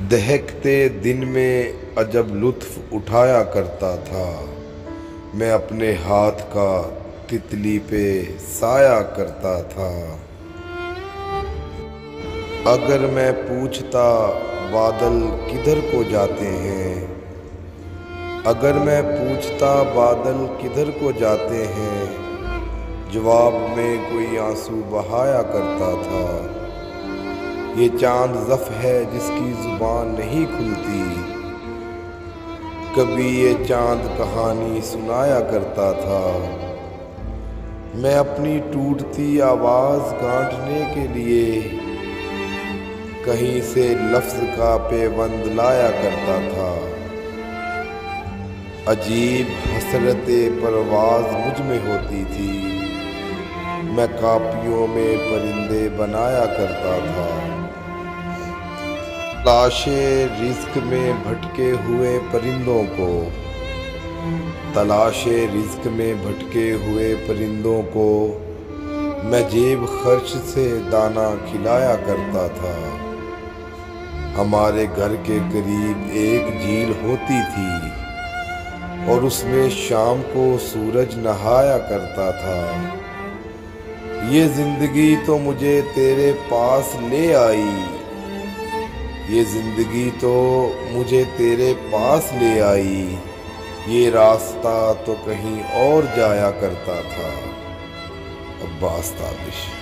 دہکتے دن میں عجب لطف اٹھایا کرتا تھا، میں اپنے ہاتھ کا تتلی پہ سایہ کرتا تھا۔ اگر میں پوچھتا بادل کدھر کو جاتے ہیں، اگر میں پوچھتا بادل کدھر کو جاتے ہیں، جواب میں کوئی آنسو بہایا کرتا تھا۔ یہ چاند ضف ہے جس کی زبان نہیں کھلتی، کبھی یہ چاند کہانی سنایا کرتا تھا۔ میں اپنی ٹوٹتی آواز گانٹھنے کے لیے کہیں سے لفظ کا پیوند لایا کرتا تھا۔ عجیب حسرت پرواز مجھ میں ہوتی تھی، میں کاپیوں میں پرندے بنایا کرتا تھا۔ تلاش رزق میں بھٹکے ہوئے پرندوں کو، تلاش رزق میں بھٹکے ہوئے پرندوں کو میں جیب خرچ سے دانہ کھلایا کرتا تھا۔ ہمارے گھر کے قریب ایک جھیل ہوتی تھی اور اس میں شام کو سورج نہایا کرتا تھا۔ یہ زندگی تو مجھے تیرے پاس لے آئی، یہ زندگی تو مجھے تیرے پاس لے آئی، یہ راستہ تو کہیں اور جایا کرتا تھا۔ عباس تابش۔